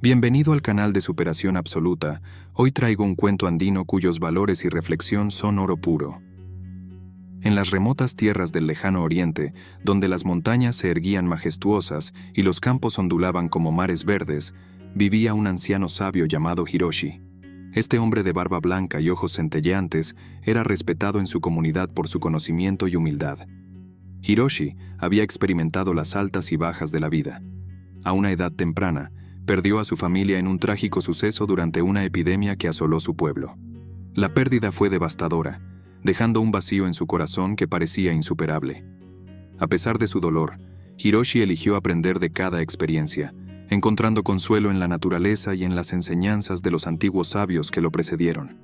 Bienvenido al canal de Superación Absoluta. Hoy traigo un cuento andino cuyos valores y reflexión son oro puro. En las remotas tierras del lejano oriente, donde las montañas se erguían majestuosas y los campos ondulaban como mares verdes, vivía un anciano sabio llamado Hiroshi. Este hombre de barba blanca y ojos centelleantes era respetado en su comunidad por su conocimiento y humildad. Hiroshi había experimentado las altas y bajas de la vida. A una edad temprana, perdió a su familia en un trágico suceso durante una epidemia que asoló su pueblo. La pérdida fue devastadora, dejando un vacío en su corazón que parecía insuperable. A pesar de su dolor, Hiroshi eligió aprender de cada experiencia, encontrando consuelo en la naturaleza y en las enseñanzas de los antiguos sabios que lo precedieron.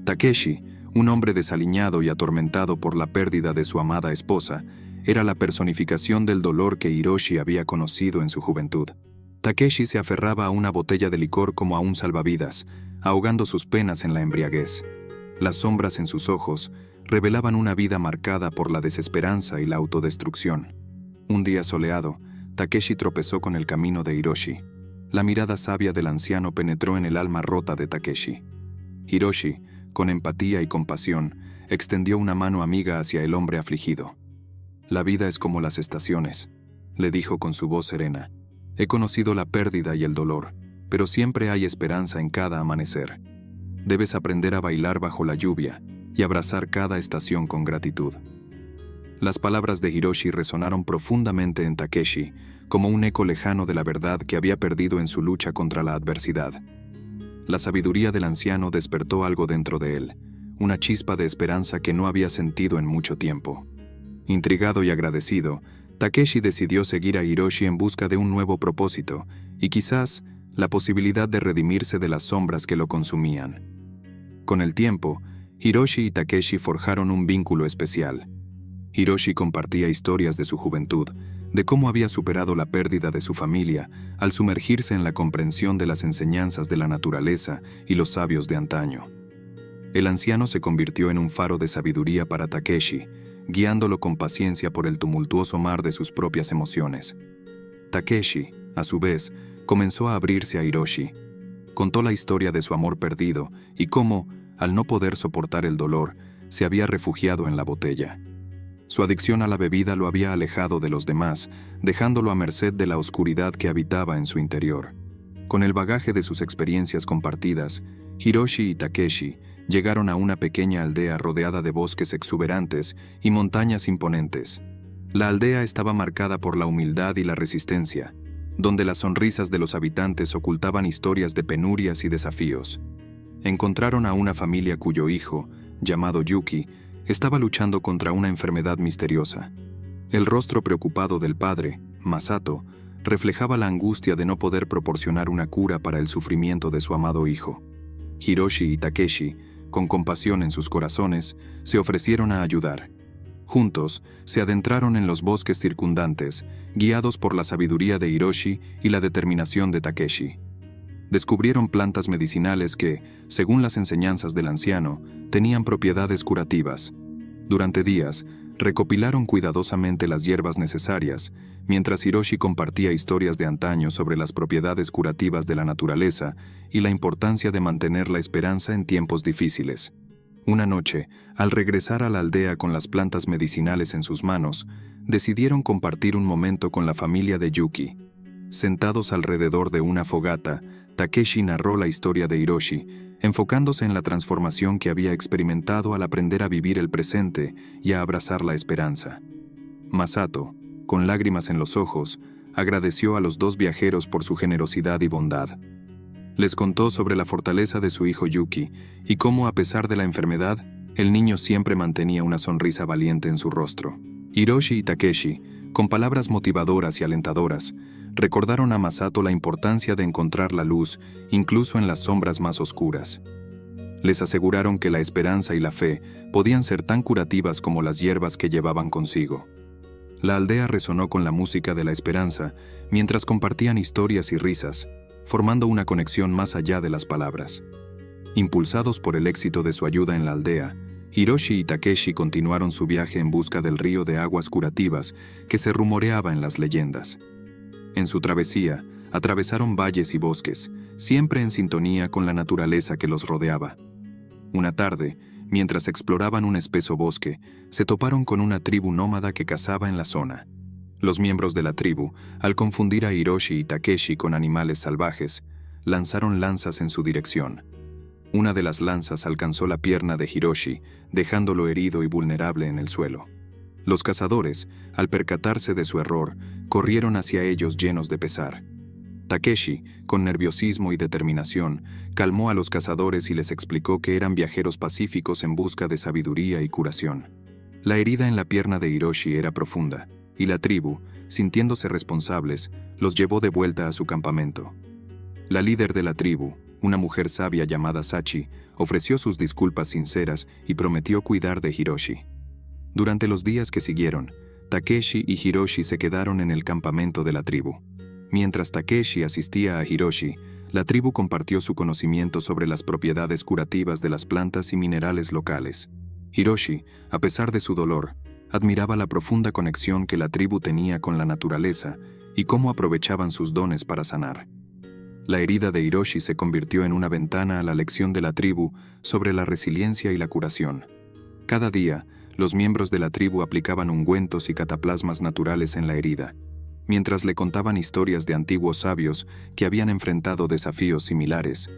Takeshi, un hombre desaliñado y atormentado por la pérdida de su amada esposa, era la personificación del dolor que Hiroshi había conocido en su juventud. Takeshi se aferraba a una botella de licor como a un salvavidas, ahogando sus penas en la embriaguez. Las sombras en sus ojos revelaban una vida marcada por la desesperanza y la autodestrucción. Un día soleado, Takeshi tropezó con el camino de Hiroshi. La mirada sabia del anciano penetró en el alma rota de Takeshi. Hiroshi, con empatía y compasión, extendió una mano amiga hacia el hombre afligido. «La vida es como las estaciones», le dijo con su voz serena. «He conocido la pérdida y el dolor, pero siempre hay esperanza en cada amanecer. Debes aprender a bailar bajo la lluvia y abrazar cada estación con gratitud». Las palabras de Hiroshi resonaron profundamente en Takeshi, como un eco lejano de la verdad que había perdido en su lucha contra la adversidad. La sabiduría del anciano despertó algo dentro de él, una chispa de esperanza que no había sentido en mucho tiempo. Intrigado y agradecido, Takeshi decidió seguir a Hiroshi en busca de un nuevo propósito y quizás la posibilidad de redimirse de las sombras que lo consumían. Con el tiempo, Hiroshi y Takeshi forjaron un vínculo especial. Hiroshi compartía historias de su juventud, de cómo había superado la pérdida de su familia al sumergirse en la comprensión de las enseñanzas de la naturaleza y los sabios de antaño. El anciano se convirtió en un faro de sabiduría para Takeshi, guiándolo con paciencia por el tumultuoso mar de sus propias emociones. Takeshi, a su vez, comenzó a abrirse a Hiroshi. Contó la historia de su amor perdido y cómo, al no poder soportar el dolor, se había refugiado en la botella. Su adicción a la bebida lo había alejado de los demás, dejándolo a merced de la oscuridad que habitaba en su interior. Con el bagaje de sus experiencias compartidas, Hiroshi y Takeshi llegaron a una pequeña aldea rodeada de bosques exuberantes y montañas imponentes. La aldea estaba marcada por la humildad y la resistencia, donde las sonrisas de los habitantes ocultaban historias de penurias y desafíos. Encontraron a una familia cuyo hijo, llamado Yuki, estaba luchando contra una enfermedad misteriosa. El rostro preocupado del padre, Masato, reflejaba la angustia de no poder proporcionar una cura para el sufrimiento de su amado hijo. Hiroshi y Takeshi, con compasión en sus corazones, se ofrecieron a ayudar. Juntos, se adentraron en los bosques circundantes, guiados por la sabiduría de Hiroshi y la determinación de Takeshi. Descubrieron plantas medicinales que, según las enseñanzas del anciano, tenían propiedades curativas. Durante días, recopilaron cuidadosamente las hierbas necesarias, mientras Hiroshi compartía historias de antaño sobre las propiedades curativas de la naturaleza y la importancia de mantener la esperanza en tiempos difíciles. Una noche, al regresar a la aldea con las plantas medicinales en sus manos, decidieron compartir un momento con la familia de Yuki. Sentados alrededor de una fogata, Takeshi narró la historia de Hiroshi, enfocándose en la transformación que había experimentado al aprender a vivir el presente y a abrazar la esperanza. Masato, con lágrimas en los ojos, agradeció a los dos viajeros por su generosidad y bondad. Les contó sobre la fortaleza de su hijo Yuki y cómo, a pesar de la enfermedad, el niño siempre mantenía una sonrisa valiente en su rostro. Hiroshi y Takeshi, con palabras motivadoras y alentadoras, recordaron a Masato la importancia de encontrar la luz, incluso en las sombras más oscuras. Les aseguraron que la esperanza y la fe podían ser tan curativas como las hierbas que llevaban consigo. La aldea resonó con la música de la esperanza, mientras compartían historias y risas, formando una conexión más allá de las palabras. Impulsados por el éxito de su ayuda en la aldea, Hiroshi y Takeshi continuaron su viaje en busca del río de aguas curativas que se rumoreaba en las leyendas. En su travesía, Atravesaron valles y bosques, siempre en sintonía con la naturaleza que los rodeaba. Una tarde, mientras exploraban un espeso bosque, se toparon con una tribu nómada que cazaba en la zona. Los miembros de la tribu, al confundir a Hiroshi y Takeshi con animales salvajes, lanzaron lanzas en su dirección. Una de las lanzas alcanzó la pierna de Hiroshi, dejándolo herido y vulnerable en el suelo. Los cazadores, al percatarse de su error, corrieron hacia ellos llenos de pesar. Takeshi, con nerviosismo y determinación, calmó a los cazadores y les explicó que eran viajeros pacíficos en busca de sabiduría y curación. La herida en la pierna de Hiroshi era profunda, y la tribu, sintiéndose responsables, los llevó de vuelta a su campamento. La líder de la tribu, una mujer sabia llamada Sachi, ofreció sus disculpas sinceras y prometió cuidar de Hiroshi. Durante los días que siguieron, Takeshi y Hiroshi se quedaron en el campamento de la tribu. Mientras Takeshi asistía a Hiroshi, la tribu compartió su conocimiento sobre las propiedades curativas de las plantas y minerales locales. Hiroshi, a pesar de su dolor, admiraba la profunda conexión que la tribu tenía con la naturaleza y cómo aprovechaban sus dones para sanar. La herida de Hiroshi se convirtió en una ventana a la lección de la tribu sobre la resiliencia y la curación. Cada día, los miembros de la tribu aplicaban ungüentos y cataplasmas naturales en la herida, mientras le contaban historias de antiguos sabios que habían enfrentado desafíos similares.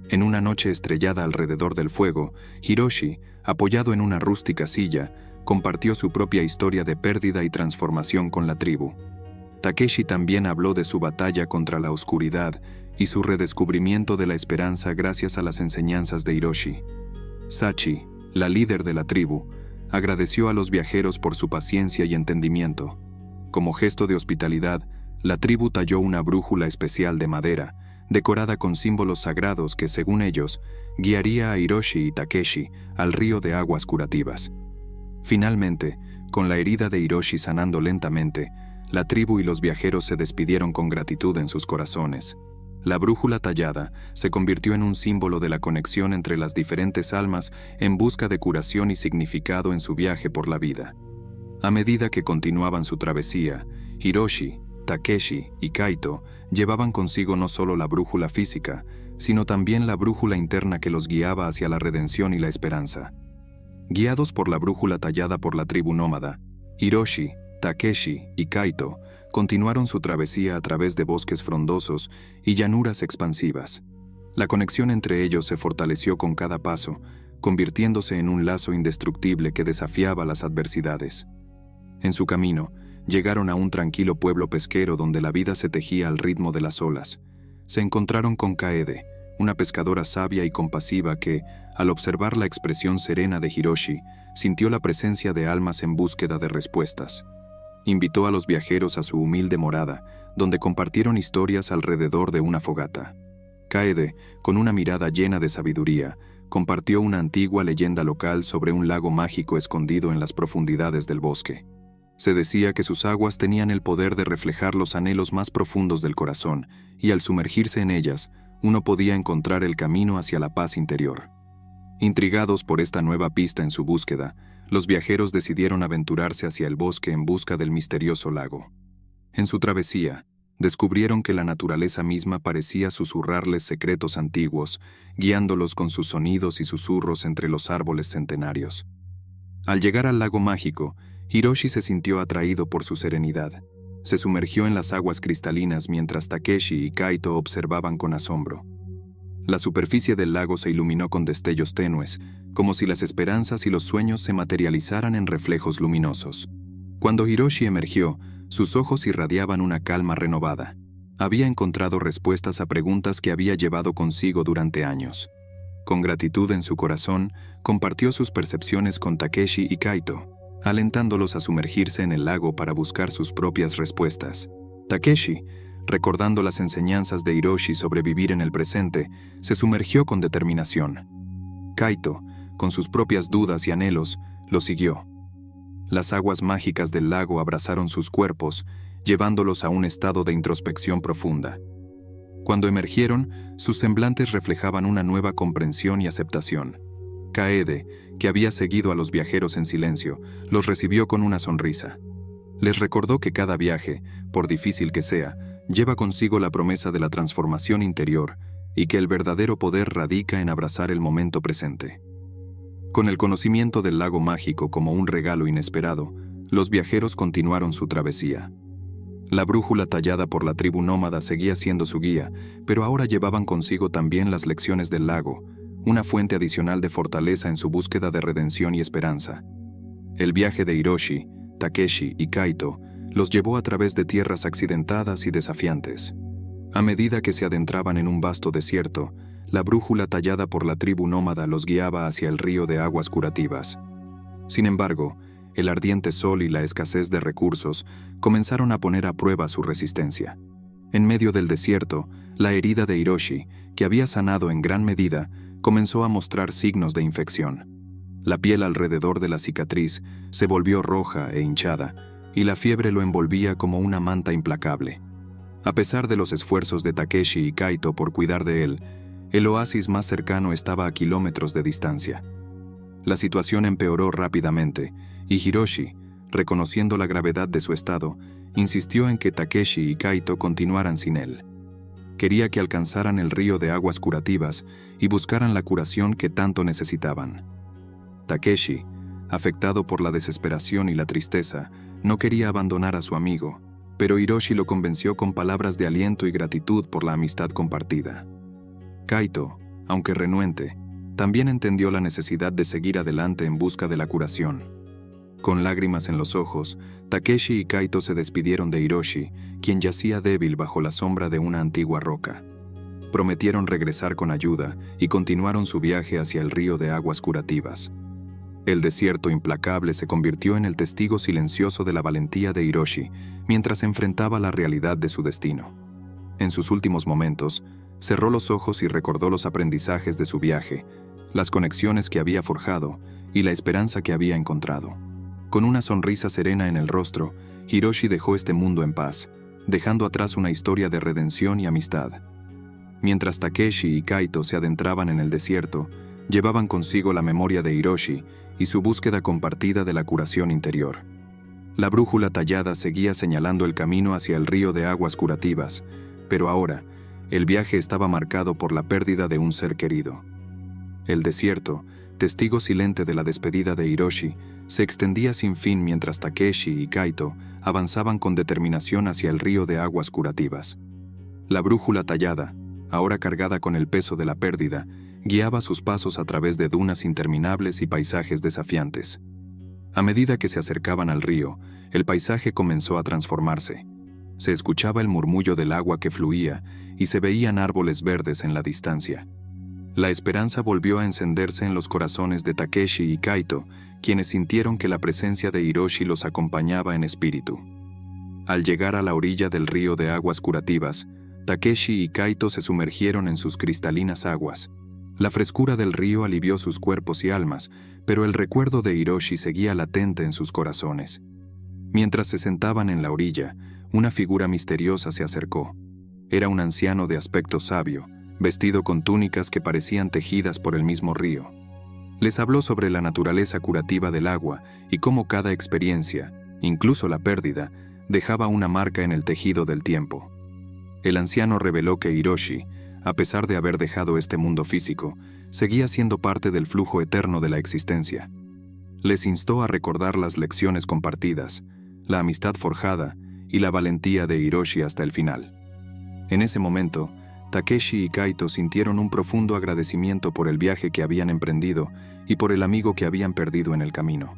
En una noche estrellada alrededor del fuego, Hiroshi, apoyado en una rústica silla, compartió su propia historia de pérdida y transformación con la tribu. Takeshi también habló de su batalla contra la oscuridad y su redescubrimiento de la esperanza gracias a las enseñanzas de Hiroshi. Sachi, la líder de la tribu, agradeció a los viajeros por su paciencia y entendimiento. Como gesto de hospitalidad, la tribu talló una brújula especial de madera, decorada con símbolos sagrados que, según ellos, guiaría a Hiroshi y Takeshi al río de aguas curativas. Finalmente, con la herida de Hiroshi sanando lentamente, la tribu y los viajeros se despidieron con gratitud en sus corazones. La brújula tallada se convirtió en un símbolo de la conexión entre las diferentes almas en busca de curación y significado en su viaje por la vida. A medida que continuaban su travesía, Hiroshi, Takeshi y Kaito llevaban consigo no solo la brújula física, sino también la brújula interna que los guiaba hacia la redención y la esperanza. Guiados por la brújula tallada por la tribu nómada, Hiroshi, Takeshi y Kaito continuaron su travesía a través de bosques frondosos y llanuras expansivas. La conexión entre ellos se fortaleció con cada paso, convirtiéndose en un lazo indestructible que desafiaba las adversidades. En su camino, llegaron a un tranquilo pueblo pesquero donde la vida se tejía al ritmo de las olas. Se encontraron con Kaede, una pescadora sabia y compasiva que, al observar la expresión serena de Hiroshi, sintió la presencia de almas en búsqueda de respuestas. Invitó a los viajeros a su humilde morada, donde compartieron historias alrededor de una fogata. Kaede, con una mirada llena de sabiduría, compartió una antigua leyenda local sobre un lago mágico escondido en las profundidades del bosque. Se decía que sus aguas tenían el poder de reflejar los anhelos más profundos del corazón, y al sumergirse en ellas, uno podía encontrar el camino hacia la paz interior. Intrigados por esta nueva pista en su búsqueda, los viajeros decidieron aventurarse hacia el bosque en busca del misterioso lago. En su travesía, descubrieron que la naturaleza misma parecía susurrarles secretos antiguos, guiándolos con sus sonidos y susurros entre los árboles centenarios. Al llegar al lago mágico, Hiroshi se sintió atraído por su serenidad. Se sumergió en las aguas cristalinas mientras Takeshi y Kaito observaban con asombro. La superficie del lago se iluminó con destellos tenues, como si las esperanzas y los sueños se materializaran en reflejos luminosos. Cuando Hiroshi emergió, sus ojos irradiaban una calma renovada. Había encontrado respuestas a preguntas que había llevado consigo durante años. Con gratitud en su corazón, compartió sus percepciones con Takeshi y Kaito, alentándolos a sumergirse en el lago para buscar sus propias respuestas. Takeshi, recordando las enseñanzas de Hiroshi sobre vivir en el presente, se sumergió con determinación. Kaito, con sus propias dudas y anhelos, lo siguió. Las aguas mágicas del lago abrazaron sus cuerpos, llevándolos a un estado de introspección profunda. Cuando emergieron, sus semblantes reflejaban una nueva comprensión y aceptación. Kaede, que había seguido a los viajeros en silencio, los recibió con una sonrisa. Les recordó que cada viaje, por difícil que sea, lleva consigo la promesa de la transformación interior y que el verdadero poder radica en abrazar el momento presente. Con el conocimiento del lago mágico como un regalo inesperado, los viajeros continuaron su travesía. La brújula tallada por la tribu nómada seguía siendo su guía, pero ahora llevaban consigo también las lecciones del lago, una fuente adicional de fortaleza en su búsqueda de redención y esperanza. El viaje de Hiroshi, Takeshi y Kaito los llevó a través de tierras accidentadas y desafiantes. A medida que se adentraban en un vasto desierto, la brújula tallada por la tribu nómada los guiaba hacia el río de aguas curativas. Sin embargo, el ardiente sol y la escasez de recursos comenzaron a poner a prueba su resistencia. En medio del desierto, la herida de Hiroshi, que había sanado en gran medida, comenzó a mostrar signos de infección. La piel alrededor de la cicatriz se volvió roja e hinchada, y la fiebre lo envolvía como una manta implacable. A pesar de los esfuerzos de Takeshi y Kaito por cuidar de él, el oasis más cercano estaba a kilómetros de distancia. La situación empeoró rápidamente, y Hiroshi, reconociendo la gravedad de su estado, insistió en que Takeshi y Kaito continuaran sin él. Quería que alcanzaran el río de aguas curativas y buscaran la curación que tanto necesitaban. Takeshi, afectado por la desesperación y la tristeza, no quería abandonar a su amigo, pero Hiroshi lo convenció con palabras de aliento y gratitud por la amistad compartida. Kaito, aunque renuente, también entendió la necesidad de seguir adelante en busca de la curación. Con lágrimas en los ojos, Takeshi y Kaito se despidieron de Hiroshi, quien yacía débil bajo la sombra de una antigua roca. Prometieron regresar con ayuda y continuaron su viaje hacia el río de aguas curativas. El desierto implacable se convirtió en el testigo silencioso de la valentía de Hiroshi mientras enfrentaba la realidad de su destino. En sus últimos momentos, cerró los ojos y recordó los aprendizajes de su viaje, las conexiones que había forjado y la esperanza que había encontrado. Con una sonrisa serena en el rostro, Hiroshi dejó este mundo en paz, dejando atrás una historia de redención y amistad. Mientras Takeshi y Kaito se adentraban en el desierto, llevaban consigo la memoria de Hiroshi y su búsqueda compartida de la curación interior. La brújula tallada seguía señalando el camino hacia el río de aguas curativas, pero ahora, el viaje estaba marcado por la pérdida de un ser querido. El desierto, testigo silente de la despedida de Hiroshi, se extendía sin fin mientras Takeshi y Kaito avanzaban con determinación hacia el río de aguas curativas. La brújula tallada, ahora cargada con el peso de la pérdida, guiaba sus pasos a través de dunas interminables y paisajes desafiantes. A medida que se acercaban al río, el paisaje comenzó a transformarse. Se escuchaba el murmullo del agua que fluía y se veían árboles verdes en la distancia. La esperanza volvió a encenderse en los corazones de Takeshi y Kaito, quienes sintieron que la presencia de Hiroshi los acompañaba en espíritu. Al llegar a la orilla del río de aguas curativas, Takeshi y Kaito se sumergieron en sus cristalinas aguas. La frescura del río alivió sus cuerpos y almas, pero el recuerdo de Hiroshi seguía latente en sus corazones. Mientras se sentaban en la orilla, una figura misteriosa se acercó. Era un anciano de aspecto sabio, vestido con túnicas que parecían tejidas por el mismo río. Les habló sobre la naturaleza curativa del agua y cómo cada experiencia, incluso la pérdida, dejaba una marca en el tejido del tiempo. El anciano reveló que Hiroshi, a pesar de haber dejado este mundo físico, seguía siendo parte del flujo eterno de la existencia. Les instó a recordar las lecciones compartidas, la amistad forjada y la valentía de Hiroshi hasta el final. En ese momento, Takeshi y Kaito sintieron un profundo agradecimiento por el viaje que habían emprendido y por el amigo que habían perdido en el camino.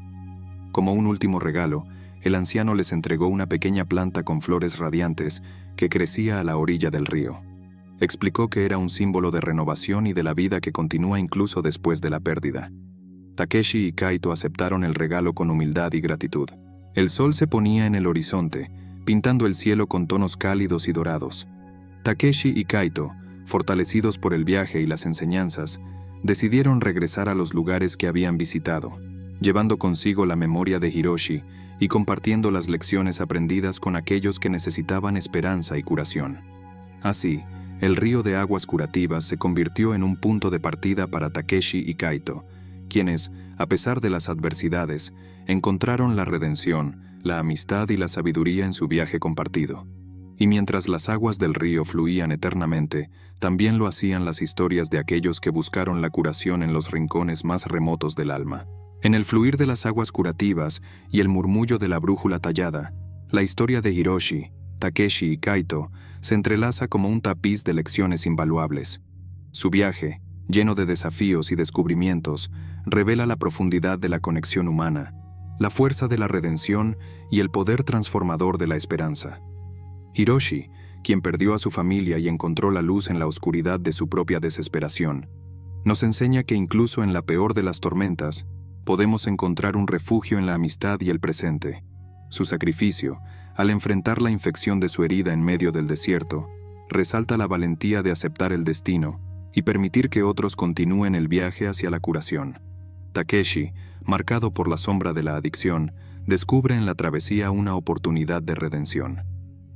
Como un último regalo, el anciano les entregó una pequeña planta con flores radiantes que crecía a la orilla del río. Explicó que era un símbolo de renovación y de la vida que continúa incluso después de la pérdida. Takeshi y Kaito aceptaron el regalo con humildad y gratitud. El sol se ponía en el horizonte, pintando el cielo con tonos cálidos y dorados. Takeshi y Kaito, fortalecidos por el viaje y las enseñanzas, decidieron regresar a los lugares que habían visitado, llevando consigo la memoria de Hiroshi y compartiendo las lecciones aprendidas con aquellos que necesitaban esperanza y curación. Así, el río de aguas curativas se convirtió en un punto de partida para Takeshi y Kaito, quienes, a pesar de las adversidades, encontraron la redención, la amistad y la sabiduría en su viaje compartido. Y mientras las aguas del río fluían eternamente, también lo hacían las historias de aquellos que buscaron la curación en los rincones más remotos del alma. En el fluir de las aguas curativas y el murmullo de la brújula tallada, la historia de Hiroshi, Takeshi y Kaito se entrelaza como un tapiz de lecciones invaluables. Su viaje, lleno de desafíos y descubrimientos, revela la profundidad de la conexión humana, la fuerza de la redención y el poder transformador de la esperanza. Hiroshi, quien perdió a su familia y encontró la luz en la oscuridad de su propia desesperación, nos enseña que incluso en la peor de las tormentas, podemos encontrar un refugio en la amistad y el presente. Su sacrificio, al enfrentar la infección de su herida en medio del desierto, resalta la valentía de aceptar el destino y permitir que otros continúen el viaje hacia la curación. Takeshi, marcado por la sombra de la adicción, descubre en la travesía una oportunidad de redención.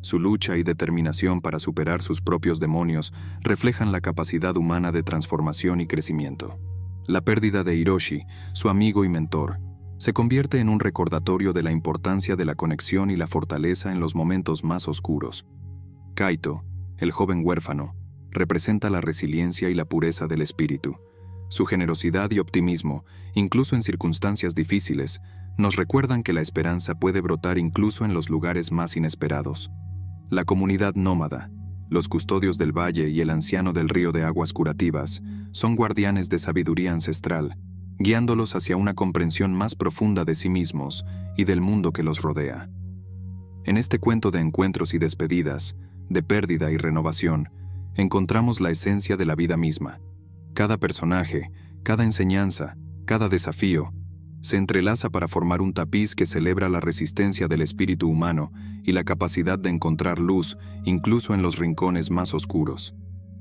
Su lucha y determinación para superar sus propios demonios reflejan la capacidad humana de transformación y crecimiento. La pérdida de Hiroshi, su amigo y mentor, se convierte en un recordatorio de la importancia de la conexión y la fortaleza en los momentos más oscuros. Kaito, el joven huérfano, representa la resiliencia y la pureza del espíritu. Su generosidad y optimismo, incluso en circunstancias difíciles, nos recuerdan que la esperanza puede brotar incluso en los lugares más inesperados. La comunidad nómada, los custodios del valle y el anciano del río de aguas curativas son guardianes de sabiduría ancestral, guiándolos hacia una comprensión más profunda de sí mismos y del mundo que los rodea. En este cuento de encuentros y despedidas, de pérdida y renovación, encontramos la esencia de la vida misma. Cada personaje, cada enseñanza, cada desafío, se entrelaza para formar un tapiz que celebra la resistencia del espíritu humano y la capacidad de encontrar luz incluso en los rincones más oscuros.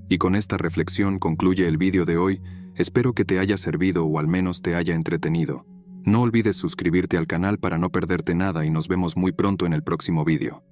Y con esta reflexión concluye el vídeo de hoy. Espero que te haya servido o al menos te haya entretenido. No olvides suscribirte al canal para no perderte nada y nos vemos muy pronto en el próximo vídeo.